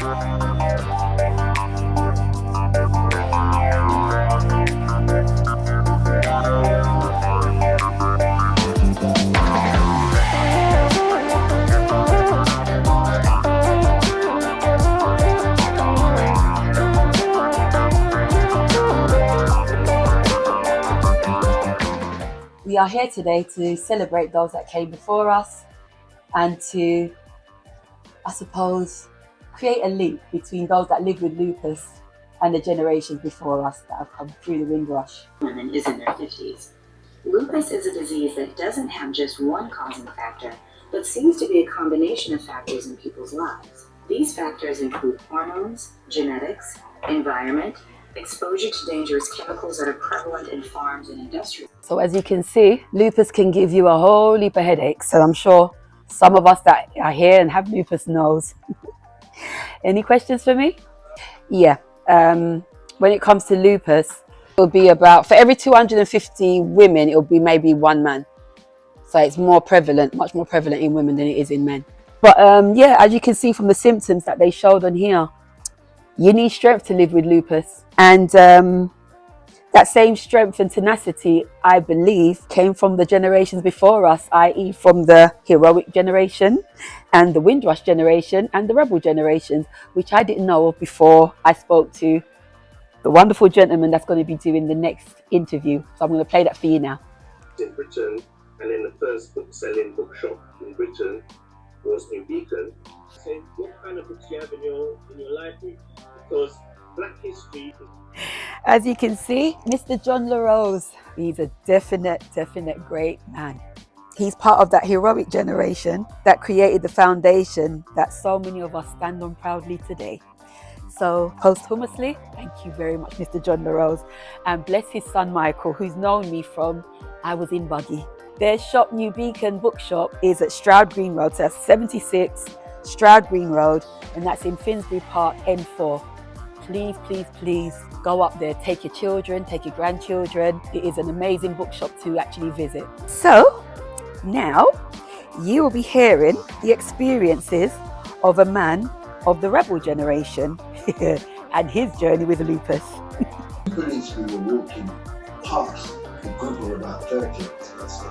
We are here today to celebrate those that came before us and to, I suppose, create a link between those that live with lupus and the generations before us that have come through the Windrush. Women is in their 50s. Lupus is a disease that doesn't have just one causing factor, but seems to be a combination of factors in people's lives. These factors include hormones, genetics, environment, exposure to dangerous chemicals that are prevalent in farms and industries. So as you can see, lupus can give you a whole heap of headaches. So I'm sure some of us that are here and have lupus knows. Any questions for me? Yeah, when it comes to lupus, it'll be about, for every 250 women, it'll be maybe one man. So it's more prevalent, much more prevalent in women than it is in men. But yeah, as you can see from the symptoms that they showed on here, you need strength to live with lupus. And that same strength and tenacity, I believe, came from the generations before us, i.e. from the heroic generation and the Windrush generation and the rebel generations, which I didn't know of before I spoke to the wonderful gentleman that's going to be doing the next interview. So I'm going to play that for you now. In Britain, and in the first book-selling bookshop in Britain was in Beacon. Say, what kind of books do you have in your library? Because Black history. As you can see, Mr. John LaRose, he's a definite great man. He's part of that heroic generation that created the foundation that so many of us stand on proudly today. So posthumously, thank you very much, Mr. John LaRose, and bless his son Michael, who's known me from I was in Buggy. Their shop, New Beacon Bookshop, is at Stroud Green Road, so that's 76 Stroud Green Road, and that's in Finsbury Park, N4. Please go up there, take your children, take your grandchildren. It is an amazing bookshop to actually visit. So now you will be hearing the experiences of a man of the rebel generation and his journey with lupus. Police, we were walking past the group of about 30 of us.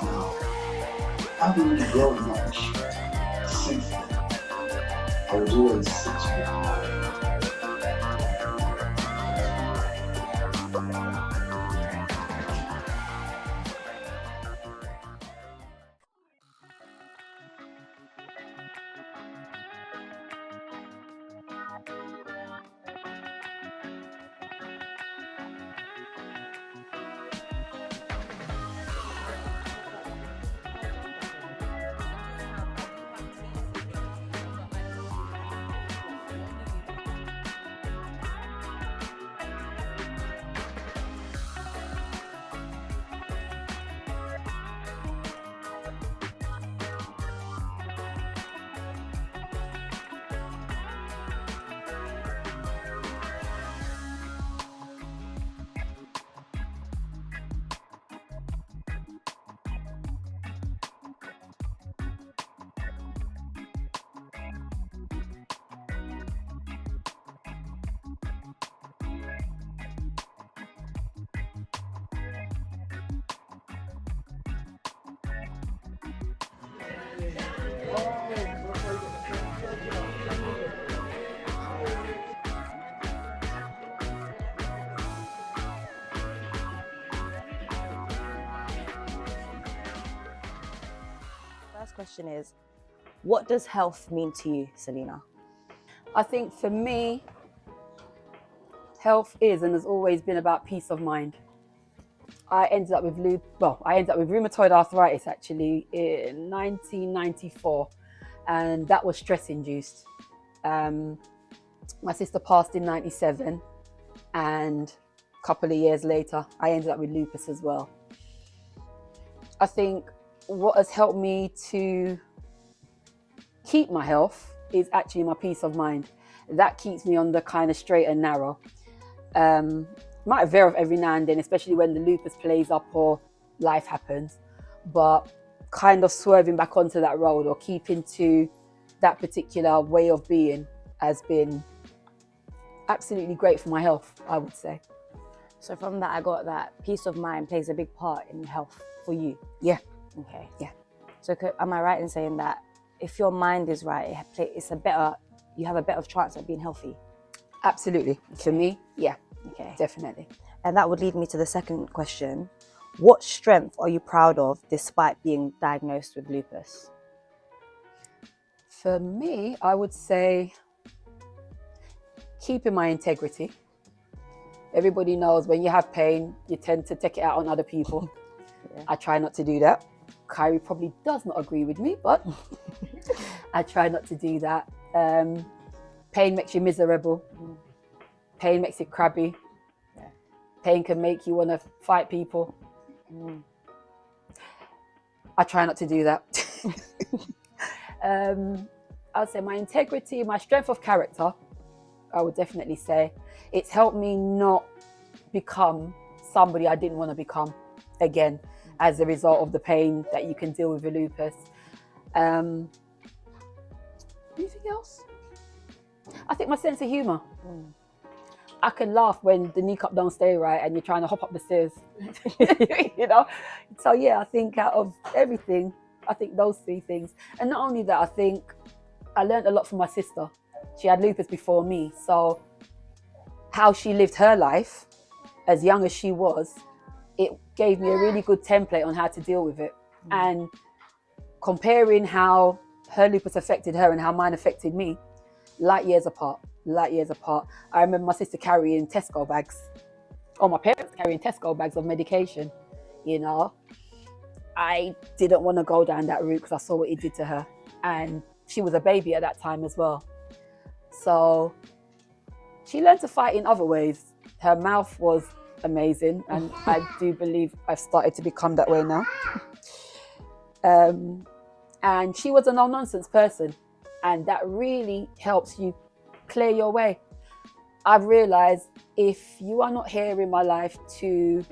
Now, I haven't really grown much since then. I was always 6 feet high. First question is, what does health mean to you, Selena? I think for me, health is and has always been about peace of mind. I ended up with rheumatoid arthritis actually in 1994, and that was stress induced. My sister passed in 97, and a couple of years later, I ended up with lupus as well. I think what has helped me to keep my health is actually my peace of mind. That keeps me on the kind of straight and narrow. Might veer off every now and then, especially when the lupus plays up or life happens, but kind of swerving back onto that road or keeping to that particular way of being has been absolutely great for my health, I would say. So from that, I got that peace of mind plays a big part in health for you. Yeah. Okay. Yeah. So am I right in saying that if your mind is right, you have a better chance of being healthy? Absolutely. For me, yeah. Okay. Definitely. And that would lead me to the second question. What strength are you proud of despite being diagnosed with lupus? For me, I would say keeping my integrity. Everybody knows when you have pain, you tend to take it out on other people. Yeah. I try not to do that. Kyrie probably does not agree with me, but I try not to do that. Pain makes you miserable. Pain makes you crabby. Yeah. Pain can make you want to fight people. I try not to do that. I'd say my integrity, my strength of character, I would definitely say. It's helped me not become somebody I didn't want to become again as a result of the pain that you can deal with lupus. Anything else? I think my sense of humour. I can laugh when the kneecap don't stay right and you're trying to hop up the stairs. You know? So yeah, I think out of everything, I think those three things. And not only that, I think I learned a lot from my sister. She had lupus before me. So how she lived her life as young as she was, it gave me a really good template on how to deal with it. And comparing how her lupus affected her and how mine affected me, light years apart. I remember my sister carrying Tesco bags, or my parents carrying Tesco bags of medication, you know. I didn't want to go down that route because I saw what it did to her. And she was a baby at that time as well. So she learned to fight in other ways. Her mouth was amazing, and I do believe I've started to become that way now. And she was a no-nonsense person, and that really helps you clear your way. I've realized if you are not here in my life to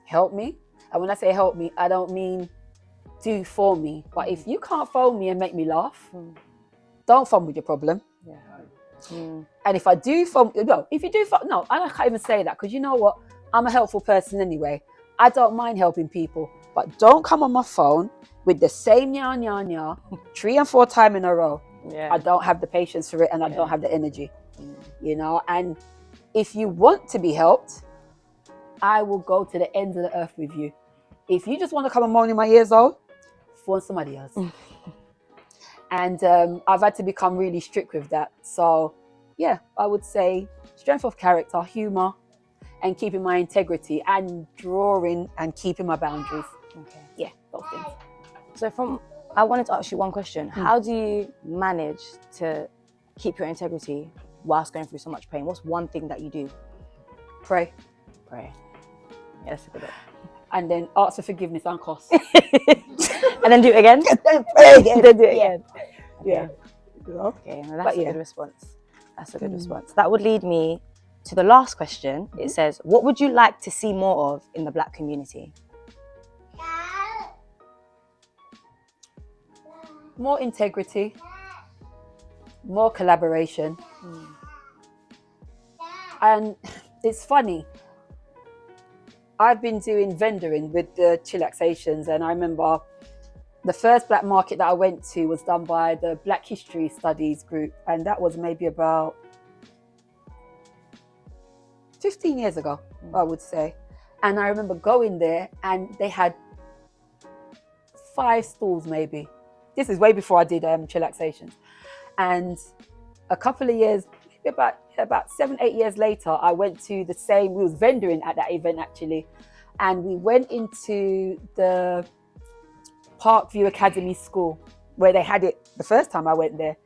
help me, and when I say help me, I don't mean do for me, but if you can't phone me and make me laugh, don't phone with your problem. And if I do phone, no, if you do phone, no, I can't even say that, because you know what? I'm a helpful person anyway. I don't mind helping people, but don't come on my phone with the same nya 3 and 4 times in a row. Yeah. I don't have the patience for it, and I don't have the energy, you know. And if you want to be helped, I will go to the ends of the earth with you. If you just want to come and moan in my ears, phone somebody else. And I've had to become really strict with that. So yeah, I would say strength of character, humor, and keeping my integrity, and drawing and keeping my boundaries. Okay. Yeah, those things. So I wanted to ask you one question. How do you manage to keep your integrity whilst going through so much pain? What's one thing that you do? Pray. Yeah, that's a good one. And then ask for forgiveness and cost. And then do it again? Then pray again. Then do it again. Yeah. Okay, well, that's But a good response. That's a good response. That would lead me to the last question. It says, what would you like to see more of in the Black community? More integrity, more collaboration. And it's funny, I've been doing vendoring with the chillaxations, and I remember the first Black market that I went to was done by the Black History Studies group, and that was maybe about 15 years ago, I would say. And I remember going there, and they had 5 stalls maybe. This is way before I did chillaxations. And a couple of years, maybe about 7-8 years later, I went to the same, we was vendoring at that event actually. And we went into the Parkview Academy School where they had it the first time I went there.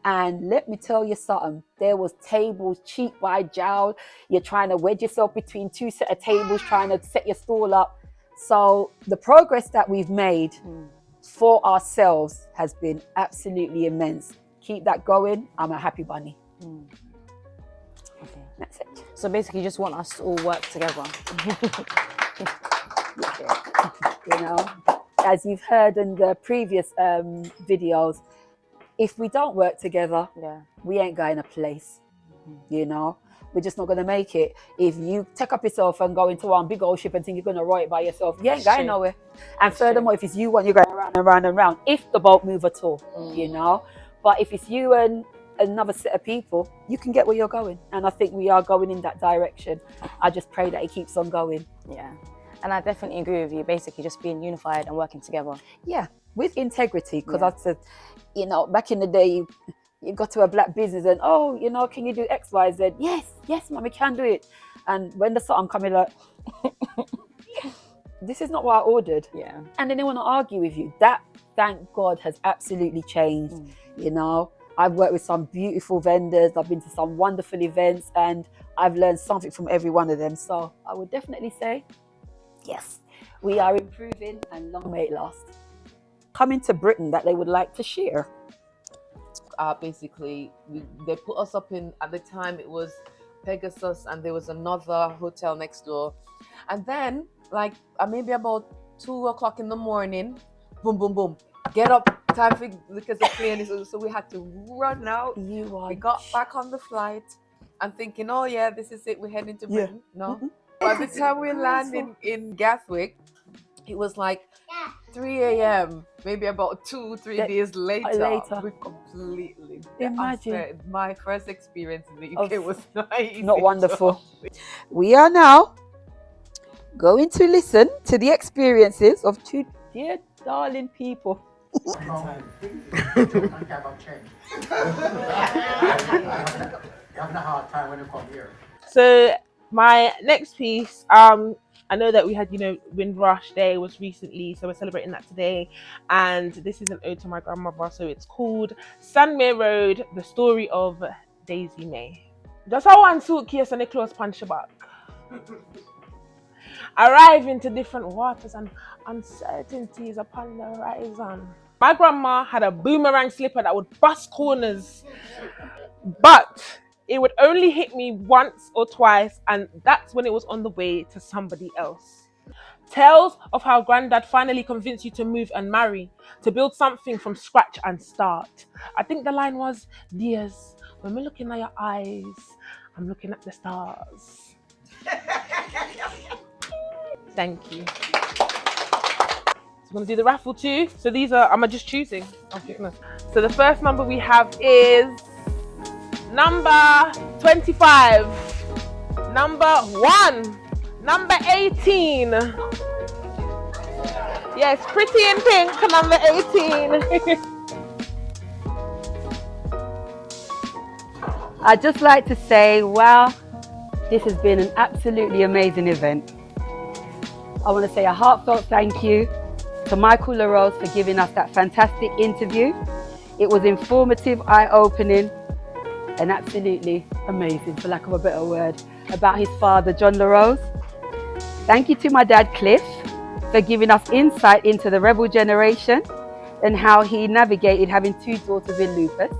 And let me tell you something, there was tables cheek by jowl. You're trying to wedge yourself between 2 set of tables, trying to set your stall up. So the progress that we've made for ourselves has been absolutely immense. Keep that going. I'm a happy bunny. Okay. That's it. So basically you just want us to all work together. You know, as you've heard in the previous videos, if we don't work together, Yeah. we ain't going a place. You know, we're just not going to make it. If you take up yourself and go into one big old ship and think you're going to row it by yourself, you ain't going nowhere. And furthermore, if it's you one, you're going around and round and round, if the boat move at all, you know. But if it's you and another set of people, you can get where you're going. And I think we are going in that direction. I just pray that it keeps on going. Yeah. And I definitely agree with you, basically just being unified and working together. Yeah, with integrity. Because I said, you know, back in the day, you got to a black business and, oh, you know, can you do X, Y, Z? Yes, mum, we can do it. And when the something coming like, this is not what I ordered. Yeah. And then they want to argue with you. That, thank God, has absolutely changed. You know, I've worked with some beautiful vendors. I've been to some wonderful events and I've learned something from every one of them. So I would definitely say, yes, we are improving and long may it last. Coming to Britain that they would like to share. Basically, they put us up in, at the time it was Pegasus and there was another hotel next door. And then, like, maybe about 2 o'clock in the morning, boom, boom, boom, get up, time for, because the plane is, so we had to run out. We got back on the flight and thinking, oh yeah, this is it, we're heading to Britain. No. By the time we landed in Gatwick, it was like 3 a.m. Maybe about 2-3 days later. We completely imagine. My first experience in the UK was not wonderful. We are now going to listen to the experiences of two dear darling people. So my next piece, I know that we had, Windrush Day was recently, so we're celebrating that today. And this is an ode to my grandmother. So it's called Sandmere Road, the story of Daisy May. Just how one suitcase and a close punch back. Arrive into different waters and uncertainties upon the horizon. My grandma had a boomerang slipper that would bust corners, but it would only hit me once or twice, and that's when it was on the way to somebody else. Tales of how Granddad finally convinced you to move and marry, to build something from scratch and start. I think the line was, "Dears, when we're looking at your eyes, I'm looking at the stars." Thank you. So I'm gonna do the raffle too. So these are, I'm just choosing. So the first number we have is number 25, number 1, number 18. Yes, pretty in pink, number 18. I'd just like to say, wow, this has been an absolutely amazing event. I want to say a heartfelt thank you to Michael LaRose for giving us that fantastic interview. It was informative, eye-opening, and absolutely amazing, for lack of a better word, about his father, John LaRose. Thank you to my dad, Cliff, for giving us insight into the rebel generation and how he navigated having 2 daughters with lupus.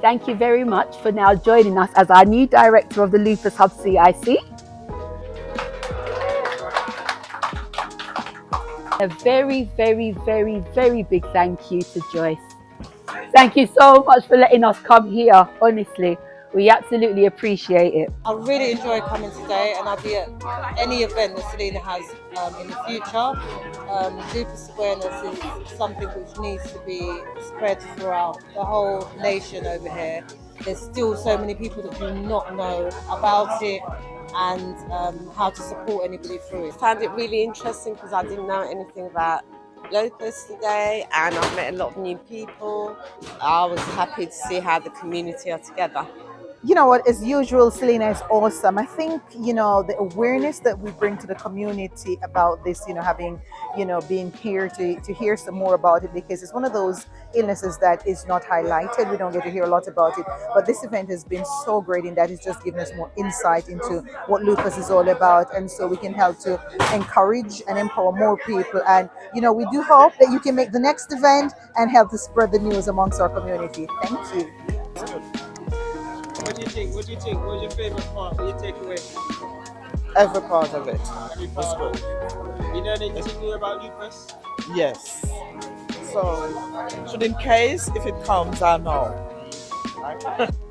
Thank you very much for now joining us as our new director of the Lupus Hub CIC. A very, very, very, very big thank you to Joyce. Thank you so much for letting us come here, honestly. We absolutely appreciate it. I really enjoy coming today, and I'll be at any event that Selena has in the future. Lupus awareness is something which needs to be spread throughout the whole nation over here. There's still so many people that do not know about it and how to support anybody through it. I found it really interesting because I didn't know anything about lupus today, and I've met a lot of new people. I was happy to see how the community are together. You know what, as usual, Selena is awesome. I think, the awareness that we bring to the community about this, having, being here to hear some more about it, because it's one of those illnesses that is not highlighted. We don't get to hear a lot about it. But this event has been so great in that it's just given us more insight into what lupus is all about. And so we can help to encourage and empower more people. And, we do hope that you can make the next event and help to spread the news amongst our community. Thank you. What do you think? What was your favorite part? What did you take away? Every part of it. Every part. You know anything new about lupus? Yes. So, should in case if it comes, I know.